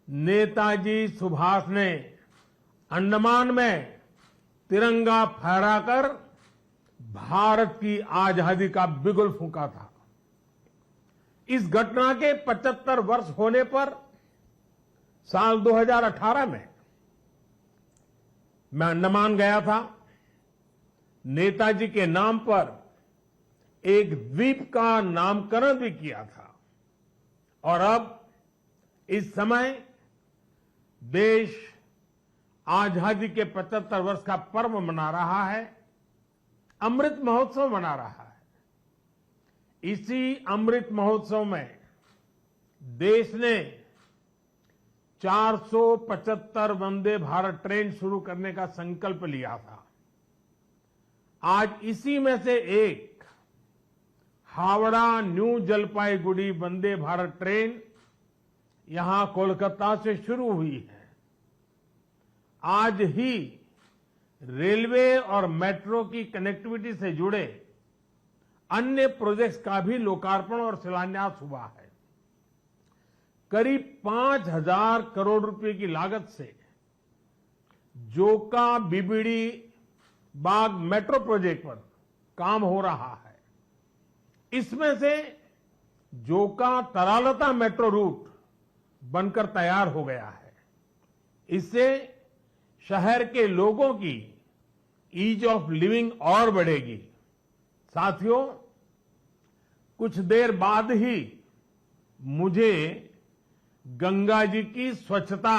नेताजी सुभाष ने अंडमान में तिरंगा फहराकर भारत की आजादी का बिगुल फूंका था। इस घटना के 75 वर्ष होने पर साल 2018 में मैं अंडमान गया था। नेताजी के नाम पर एक द्वीप का नामकरण भी किया था और अब इस समय देश आजादी के 75 वर्ष का पर्व मना रहा है, अमृत महोत्सव मना रहा है। इसी अमृत महोत्सव में देश ने 475 वंदे भारत ट्रेन शुरू करने का संकल्प लिया था। आज इसी में से एक हावड़ा न्यू जलपाईगुड़ी वंदे भारत ट्रेन यहां कोलकाता से शुरू हुई है। आज ही रेलवे और मेट्रो की कनेक्टिविटी से जुड़े अन्य प्रोजेक्ट्स का भी लोकार्पण और शिलान्यास हुआ है। करीब 5,000 करोड़ रुपए की लागत से जोका बीबीडी बाग मेट्रो प्रोजेक्ट पर काम हो रहा है। इसमें से जोका तरालता मेट्रो रूट बनकर तैयार हो गया है। इससे शहर के लोगों की ईज ऑफ लिविंग और बढ़ेगी। साथियों, कुछ देर बाद ही मुझे गंगा जी की स्वच्छता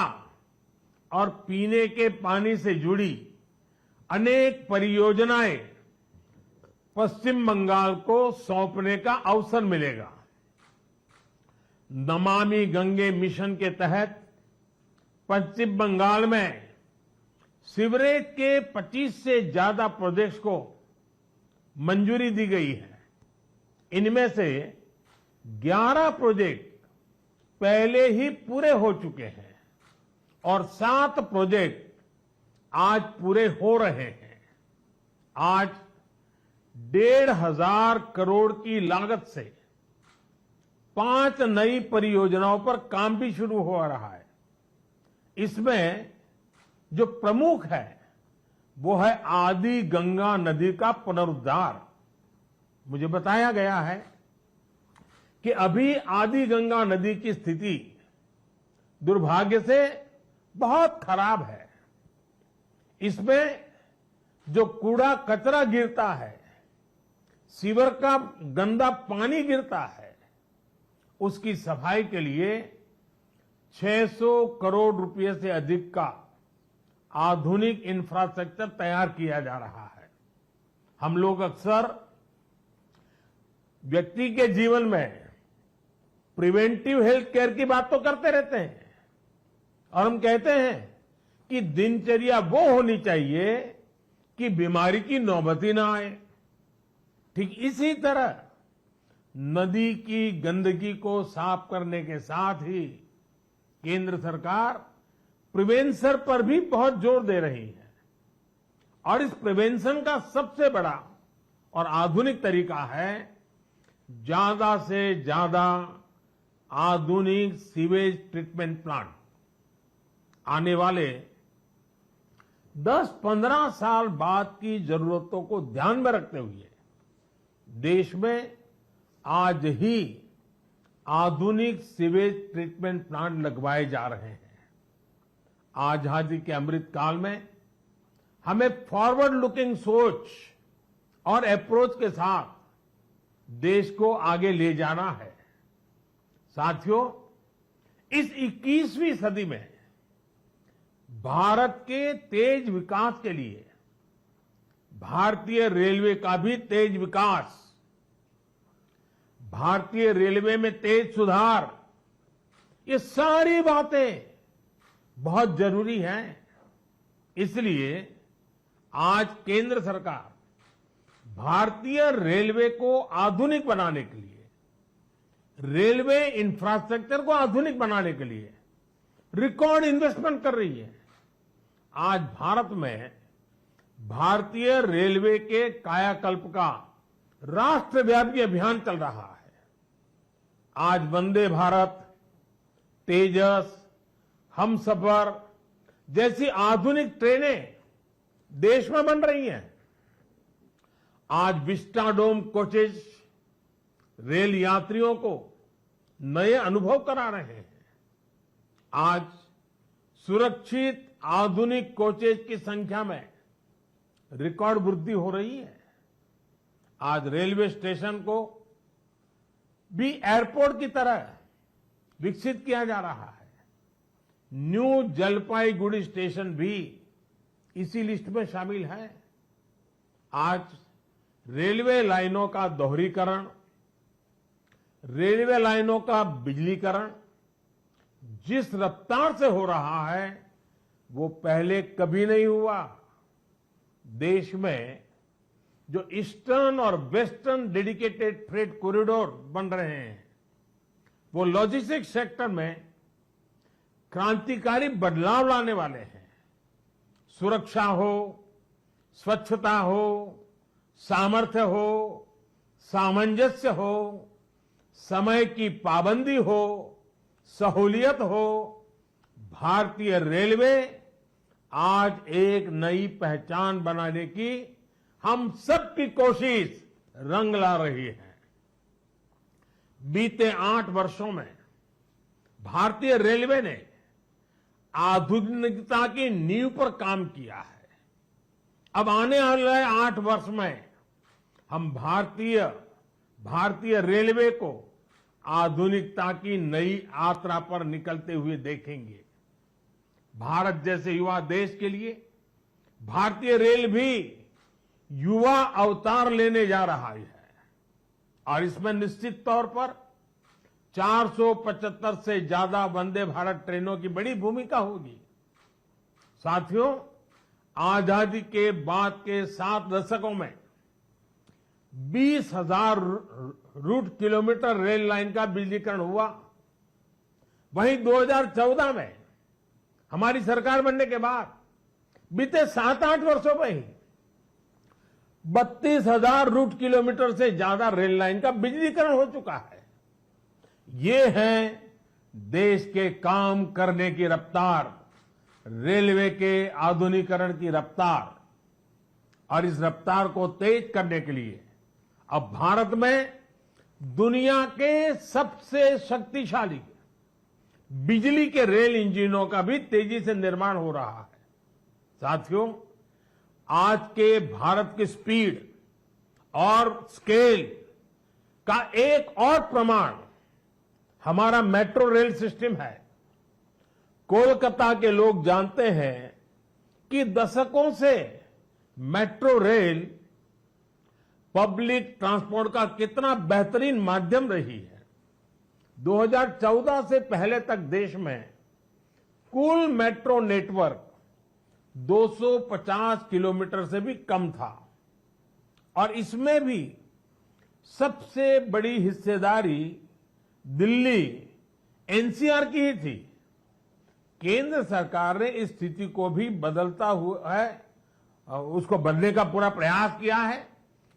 और पीने के पानी से जुड़ी अनेक परियोजनाएं पश्चिम बंगाल को सौंपने का अवसर मिलेगा। नमामि गंगे मिशन के तहत पश्चिम बंगाल में सीवरेज के 25 से ज्यादा प्रोजेक्ट्स को मंजूरी दी गई है। इनमें से 11 प्रोजेक्ट पहले ही पूरे हो चुके हैं और 7 प्रोजेक्ट आज पूरे हो रहे हैं। आज 1,500 करोड़ की लागत से 5 नई परियोजनाओं पर काम भी शुरू हो रहा है। इसमें जो प्रमुख है वो है आदि गंगा नदी का पुनरुद्धार। मुझे बताया गया है कि अभी आदि गंगा नदी की स्थिति दुर्भाग्य से बहुत खराब है। इसमें जो कूड़ा कचरा गिरता है, सीवर का गंदा पानी गिरता है, उसकी सफाई के लिए 600 करोड़ रुपए से अधिक का आधुनिक इंफ्रास्ट्रक्चर तैयार किया जा रहा है। हम लोग अक्सर व्यक्ति के जीवन में प्रिवेंटिव हेल्थ केयर की बात तो करते रहते हैं और हम कहते हैं कि दिनचर्या वो होनी चाहिए कि बीमारी की नौबत ही ना आए। ठीक इसी तरह नदी की गंदगी को साफ करने के साथ ही केंद्र सरकार प्रिवेंशन पर भी बहुत जोर दे रही है और इस प्रिवेंशन का सबसे बड़ा और आधुनिक तरीका है ज्यादा से ज्यादा आधुनिक सीवेज ट्रीटमेंट प्लांट। आने वाले 10-15 साल बाद की जरूरतों को ध्यान में रखते हुए देश में आज ही आधुनिक सीवेज ट्रीटमेंट प्लांट लगवाए जा रहे हैं। आजादी के अमृत काल में हमें फॉरवर्ड लुकिंग सोच और अप्रोच के साथ देश को आगे ले जाना है। साथियों, इस 21वीं सदी में भारत के तेज विकास के लिए भारतीय रेलवे का भी तेज विकास, भारतीय रेलवे में तेज सुधार, ये सारी बातें बहुत जरूरी हैं। इसलिए आज केंद्र सरकार भारतीय रेलवे को आधुनिक बनाने के लिए, रेलवे इंफ्रास्ट्रक्चर को आधुनिक बनाने के लिए रिकॉर्ड इन्वेस्टमेंट कर रही है। आज भारत में भारतीय रेलवे के कायाकल्प का राष्ट्रव्यापी अभियान चल रहा है। आज वंदे भारत, तेजस, हमसफर जैसी आधुनिक ट्रेनें देश में बन रही हैं। आज विस्टाडोम कोचेज रेल यात्रियों को नए अनुभव करा रहे हैं। आज सुरक्षित आधुनिक कोचेज की संख्या में रिकॉर्ड वृद्धि हो रही है। आज रेलवे स्टेशन को भी एयरपोर्ट की तरह विकसित किया जा रहा है। न्यू जलपाईगुड़ी स्टेशन भी इसी लिस्ट में शामिल है। आज रेलवे लाइनों का दोहरीकरण, रेलवे लाइनों का बिजलीकरण जिस रफ्तार से हो रहा है वो पहले कभी नहीं हुआ। देश में जो ईस्टर्न और वेस्टर्न डेडिकेटेड फ्रेट कॉरिडोर बन रहे हैं वो लॉजिस्टिक्स सेक्टर में क्रांतिकारी बदलाव लाने वाले हैं। सुरक्षा हो, स्वच्छता हो, सामर्थ्य हो, सामंजस्य हो, समय की पाबंदी हो, सहूलियत हो, भारतीय रेलवे आज एक नई पहचान बनाने की हम सबकी कोशिश रंग ला रही है। बीते 8 वर्षों में भारतीय रेलवे ने आधुनिकता की नींव पर काम किया है। अब आने वाले 8 वर्ष में हम भारतीय रेलवे को आधुनिकता की नई यात्रा पर निकलते हुए देखेंगे। भारत जैसे युवा देश के लिए भारतीय रेल भी युवा अवतार लेने जा रहा है और इसमें निश्चित तौर पर 475 से ज्यादा वंदे भारत ट्रेनों की बड़ी भूमिका होगी। साथियों, आजादी के बाद के 7 दशकों में 20,000 रूट किलोमीटर रेल लाइन का बिजलीकरण हुआ। वहीं 2014 में हमारी सरकार बनने के बाद बीते 7-8 वर्षों में ही 32,000 रूट किलोमीटर से ज्यादा रेल लाइन का बिजलीकरण हो चुका है। ये है देश के काम करने की रफ्तार, रेलवे के आधुनिकीकरण की रफ्तार। और इस रफ्तार को तेज करने के लिए अब भारत में दुनिया के सबसे शक्तिशाली बिजली के रेल इंजनों का भी तेजी से निर्माण हो रहा है। साथियों, आज के भारत की स्पीड और स्केल का एक और प्रमाण हमारा मेट्रो रेल सिस्टम है। कोलकाता के लोग जानते हैं कि दशकों से मेट्रो रेल पब्लिक ट्रांसपोर्ट का कितना बेहतरीन माध्यम रही है। 2014 से पहले तक देश में कुल मेट्रो नेटवर्क 250 किलोमीटर से भी कम था और इसमें भी सबसे बड़ी हिस्सेदारी दिल्ली एनसीआर की ही थी। केंद्र सरकार ने इस स्थिति को भी बदलता हुआ है, उसको बदलने का पूरा प्रयास किया है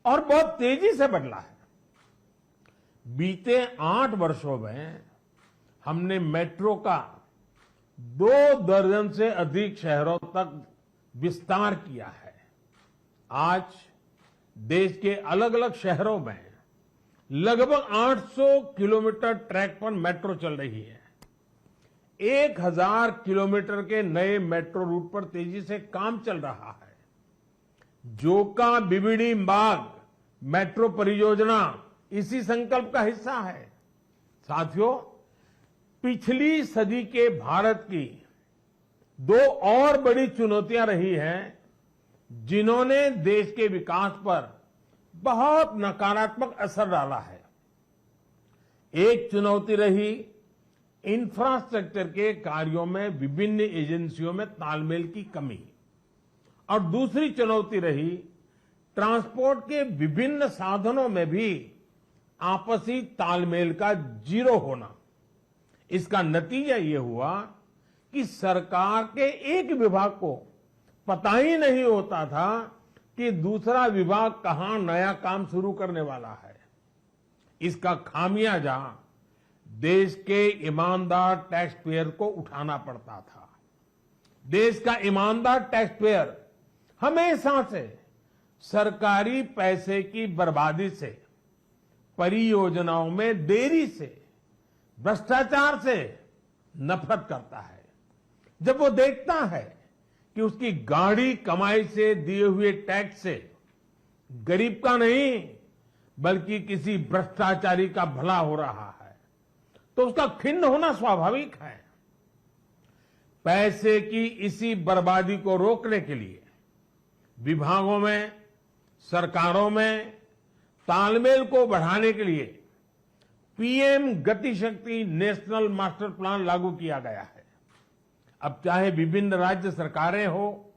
और बहुत तेजी से बदला है। बीते 8 वर्षों में हमने मेट्रो का 2 दर्जन से अधिक शहरों तक विस्तार किया है। आज देश के अलग अलग शहरों में लगभग 800 किलोमीटर ट्रैक पर मेट्रो चल रही है। 1000 किलोमीटर के नए मेट्रो रूट पर तेजी से काम चल रहा है। जोका बीबीडी बाग मेट्रो परियोजना इसी संकल्प का हिस्सा है। साथियों, पिछली सदी के भारत की 2 और बड़ी चुनौतियां रही हैं जिन्होंने देश के विकास पर बहुत नकारात्मक असर डाला है। एक चुनौती रही इंफ्रास्ट्रक्चर के कार्यों में विभिन्न एजेंसियों में तालमेल की कमी और दूसरी चुनौती रही ट्रांसपोर्ट के विभिन्न साधनों में भी आपसी तालमेल का जीरो होना। इसका नतीजा ये हुआ कि सरकार के एक विभाग को पता ही नहीं होता था कि दूसरा विभाग कहां नया काम शुरू करने वाला है। इसका खामियाजा देश के ईमानदार टैक्स पेयर को उठाना पड़ता था। देश का ईमानदार टैक्स पेयर हमेशा से सरकारी पैसे की बर्बादी से, परियोजनाओं में देरी से, भ्रष्टाचार से नफरत करता है। जब वो देखता है कि उसकी गाढ़ी कमाई से दिए हुए टैक्स से गरीब का नहीं बल्कि किसी भ्रष्टाचारी का भला हो रहा है, तो उसका खिन्न होना स्वाभाविक है। पैसे की इसी बर्बादी को रोकने के लिए विभागों में, सरकारों में तालमेल को बढ़ाने के लिए पीएम गति शक्ति नेशनल मास्टर प्लान लागू किया गया है। अब चाहे विभिन्न राज्य सरकारें हो,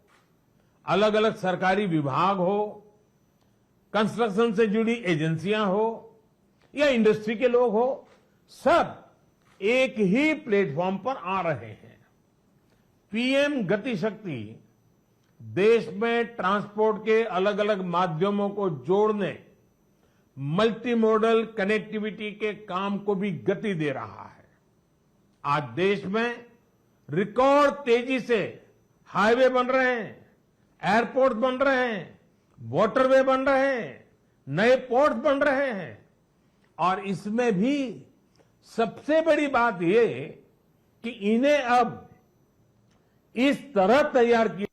अलग अलग सरकारी विभाग हो, कंस्ट्रक्शन से जुड़ी एजेंसियां हो या इंडस्ट्री के लोग हो, सब एक ही प्लेटफॉर्म पर आ रहे हैं। पीएम गति शक्ति देश में ट्रांसपोर्ट के अलग अलग माध्यमों को जोड़ने, मल्टी मॉडल कनेक्टिविटी के काम को भी गति दे रहा है। आज देश में रिकॉर्ड तेजी से हाईवे बन रहे हैं, एयरपोर्ट बन रहे हैं, वाटरवे बन रहे हैं, नए पोर्ट बन रहे हैं। और इसमें भी सबसे बड़ी बात ये कि इन्हें अब इस तरह तैयार किया,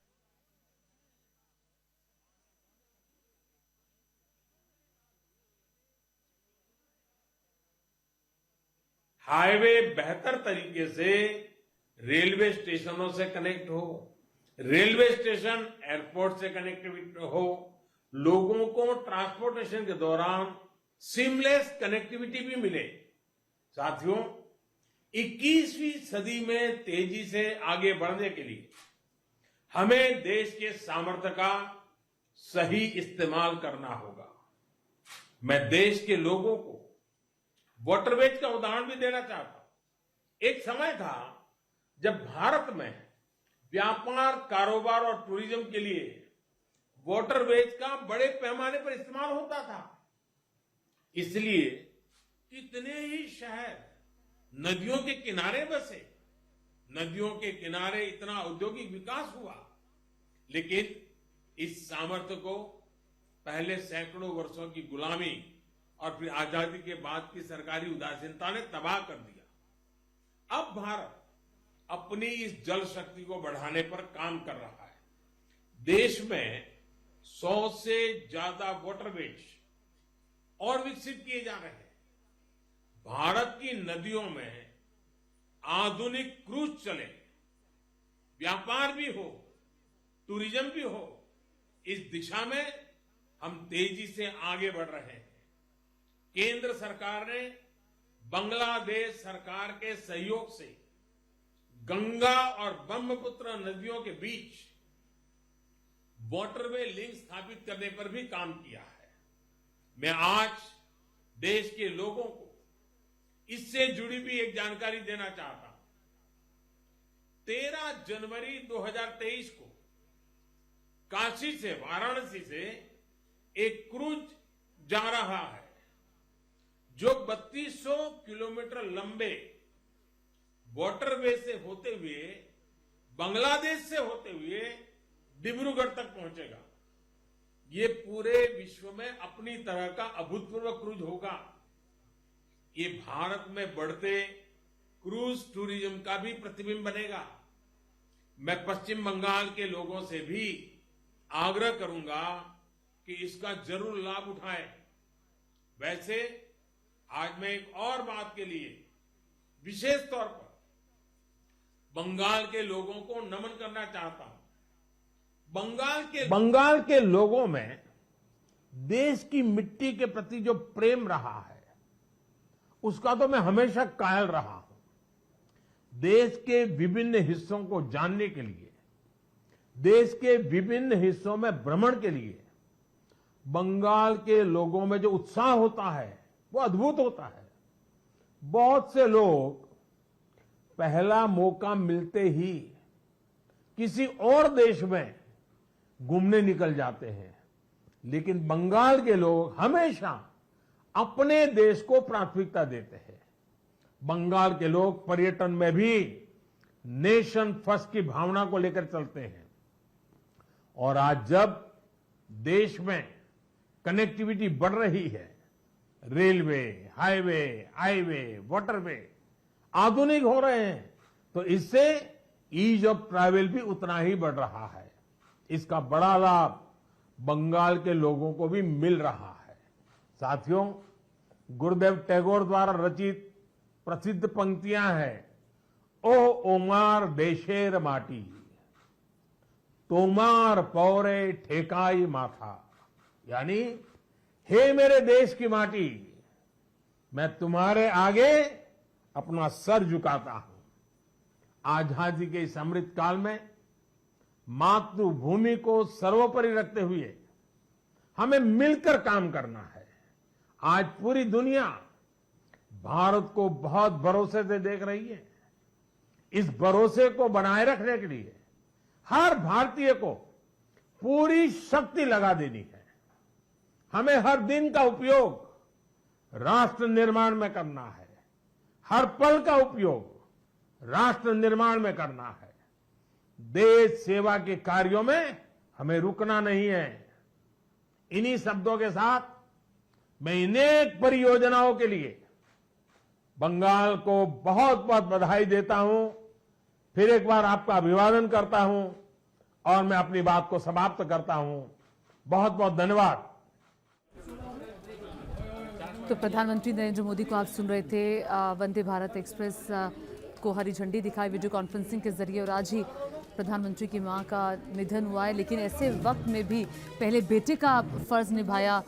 हाईवे बेहतर तरीके से रेलवे स्टेशनों से कनेक्ट हो, रेलवे स्टेशन एयरपोर्ट से कनेक्टिविटी हो, लोगों को ट्रांसपोर्टेशन के दौरान सीमलेस कनेक्टिविटी भी मिले। साथियों, 21वीं सदी में तेजी से आगे बढ़ने के लिए हमें देश के सामर्थ्य का सही इस्तेमाल करना होगा। मैं देश के लोगों को वाटरवेज का उदाहरण भी देना चाहता हूं। एक समय था जब भारत में व्यापार, कारोबार और टूरिज्म के लिए वाटरवेज का बड़े पैमाने पर इस्तेमाल होता था। इसलिए कितने ही शहर नदियों के किनारे बसे, नदियों के किनारे इतना औद्योगिक विकास हुआ। लेकिन इस सामर्थ्य को पहले सैकड़ों वर्षों की गुलामी और फिर आजादी के बाद की सरकारी उदासीनता ने तबाह कर दिया। अब भारत अपनी इस जल शक्ति को बढ़ाने पर काम कर रहा है। देश में 100 से ज्यादा वाटरवेज और विकसित किए जा रहे हैं। भारत की नदियों में आधुनिक क्रूज चले, व्यापार भी हो, टूरिज्म भी हो, इस दिशा में हम तेजी से आगे बढ़ रहे हैं। केंद्र सरकार ने बांग्लादेश सरकार के सहयोग से गंगा और ब्रह्मपुत्र नदियों के बीच वाटरवे लिंक स्थापित करने पर भी काम किया है। मैं आज देश के लोगों को इससे जुड़ी भी एक जानकारी देना चाहता हूं। 13 जनवरी 2023 को काशी से, वाराणसी से एक क्रूज जा रहा है जो 3200 किलोमीटर लंबे वाटरवे से होते हुए, बांग्लादेश से होते हुए डिब्रूगढ़ तक पहुंचेगा। ये पूरे विश्व में अपनी तरह का अभूतपूर्व क्रूज होगा। ये भारत में बढ़ते क्रूज टूरिज्म का भी प्रतिबिंब बनेगा। मैं पश्चिम बंगाल के लोगों से भी आग्रह करूंगा कि इसका जरूर लाभ उठाएं। वैसे आज मैं एक और बात के लिए विशेष तौर पर बंगाल के लोगों को नमन करना चाहता हूं। बंगाल के लोगों में देश की मिट्टी के प्रति जो प्रेम रहा है, उसका तो मैं हमेशा कायल रहा हूं। देश के विभिन्न हिस्सों को जानने के लिए, देश के विभिन्न हिस्सों में भ्रमण के लिए बंगाल के लोगों में जो उत्साह होता है वो अद्भुत होता है। बहुत से लोग पहला मौका मिलते ही किसी और देश में घूमने निकल जाते हैं, लेकिन बंगाल के लोग हमेशा अपने देश को प्राथमिकता देते हैं। बंगाल के लोग पर्यटन में भी नेशन फर्स्ट की भावना को लेकर चलते हैं। और आज जब देश में कनेक्टिविटी बढ़ रही है, रेलवे, हाईवे, वाटरवे आधुनिक हो रहे हैं, तो इससे ईज ऑफ ट्रैवल भी उतना ही बढ़ रहा है। इसका बड़ा लाभ बंगाल के लोगों को भी मिल रहा है। साथियों, गुरुदेव टैगोर द्वारा रचित प्रसिद्ध पंक्तियां हैं, ओ ओमार देशेर माटी, तोमार पौरे ठेकाई माथा, यानी हे मेरे देश की माटी, मैं तुम्हारे आगे अपना सर झुकाता हूं। आजादी के इस अमृत काल में मातृभूमि को सर्वोपरि रखते हुए हमें मिलकर काम करना है। आज पूरी दुनिया भारत को बहुत भरोसे से देख रही है। इस भरोसे को बनाए रखने के लिए हर भारतीय को पूरी शक्ति लगा देनी है। हमें हर दिन का उपयोग राष्ट्र निर्माण में करना है, हर पल का उपयोग राष्ट्र निर्माण में करना है। देश सेवा के कार्यों में हमें रुकना नहीं है। इन्हीं शब्दों के साथ मैं अनेक परियोजनाओं के लिए बंगाल को बहुत बहुत बधाई देता हूं। फिर एक बार आपका अभिवादन करता हूं और मैं अपनी बात को समाप्त करता हूं। बहुत बहुत धन्यवाद। तो प्रधानमंत्री नरेंद्र मोदी को आप सुन रहे थे। वंदे भारत एक्सप्रेस को हरी झंडी दिखाई वीडियो कॉन्फ्रेंसिंग के जरिए। और आज ही प्रधानमंत्री की मां का निधन हुआ है, लेकिन ऐसे वक्त में भी पहले बेटे का फर्ज निभाया